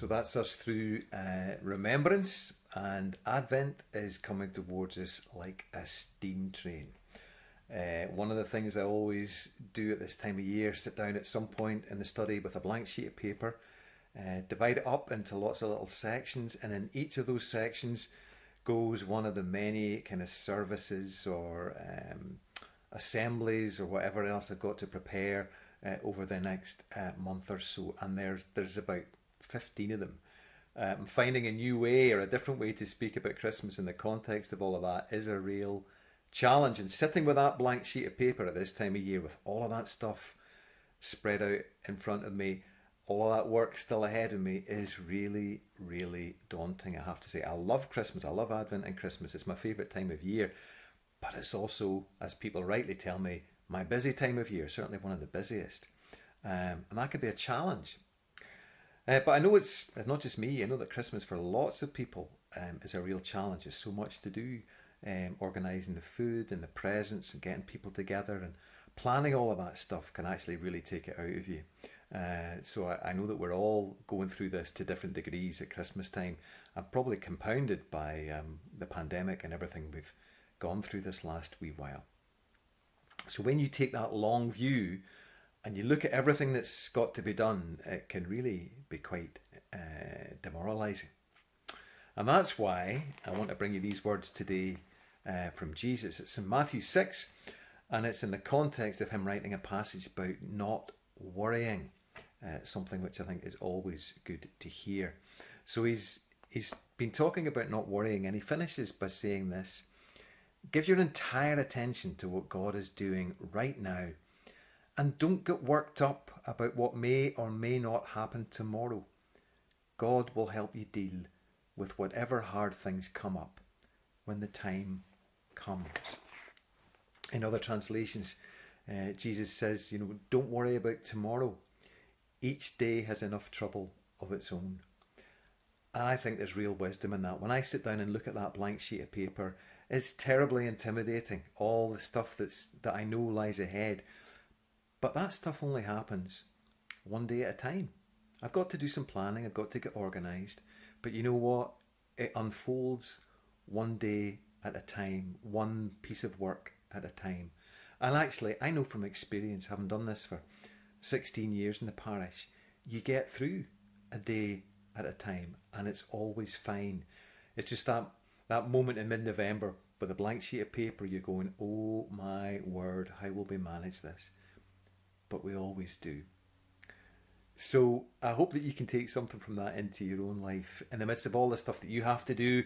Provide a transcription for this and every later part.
So that's us through remembrance, and Advent is coming towards us like a steam train. One of the things I always do at this time of year, sit down at some point in the study with a blank sheet of paper, divide it up into lots of little sections, and in each of those sections goes one of the many kind of services or assemblies or whatever else I've got to prepare over the next month or so, and there's about 15 of them. Finding a new way or a different way to speak about Christmas in the context of all of that is a real challenge. And sitting with that blank sheet of paper at this time of year with all of that stuff spread out in front of me, all of that work still ahead of me, is really, really daunting, I have to say. I love Christmas. I love Advent and Christmas. It's my favourite time of year. But it's also, as people rightly tell me, my busy time of year, certainly one of the busiest. And that could be a challenge. But I know it's not just me. I know that Christmas for lots of people is a real challenge. There's so much to do, organising the food and the presents and getting people together and planning all of that stuff can actually really take it out of you. So I know that we're all going through this to different degrees at Christmas time, and probably compounded by the pandemic and everything we've gone through this last wee while. So when you take that long view and you look at everything that's got to be done, it can really be quite demoralising. And that's why I want to bring you these words today from Jesus. It's in Matthew 6, and it's in the context of him writing a passage about not worrying, something which I think is always good to hear. So he's been talking about not worrying, and he finishes by saying this: give your entire attention to what God is doing right now, and don't get worked up about what may or may not happen tomorrow. God will help you deal with whatever hard things come up when the time comes. In other translations, Jesus says, don't worry about tomorrow. Each day has enough trouble of its own. And I think there's real wisdom in that. When I sit down and look at that blank sheet of paper, it's terribly intimidating, all the stuff that I know lies ahead. But that stuff only happens one day at a time. I've got to do some planning, I've got to get organised. But you know what? It unfolds one day at a time, one piece of work at a time. And actually, I know from experience, having done this for 16 years in the parish, you get through a day at a time and it's always fine. It's just that moment in mid-November with a blank sheet of paper, you're going, oh my word, how will we manage this? But we always do. So I hope that you can take something from that into your own life. In the midst of all the stuff that you have to do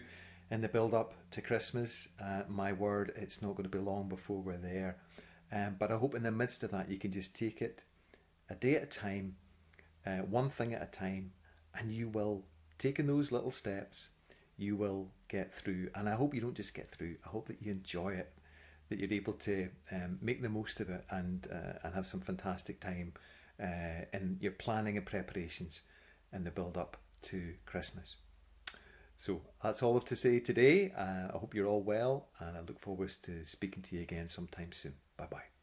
in the build-up to Christmas, my word, it's not going to be long before we're there. But I hope in the midst of that you can just take it a day at a time, one thing at a time, and you will, taking those little steps, you will get through. And I hope you don't just get through, I hope that you enjoy it, that you're able to make the most of it and have some fantastic time in your planning and preparations in the build-up to Christmas. So that's all I have to say today. I hope you're all well, and I look forward to speaking to you again sometime soon. Bye-bye.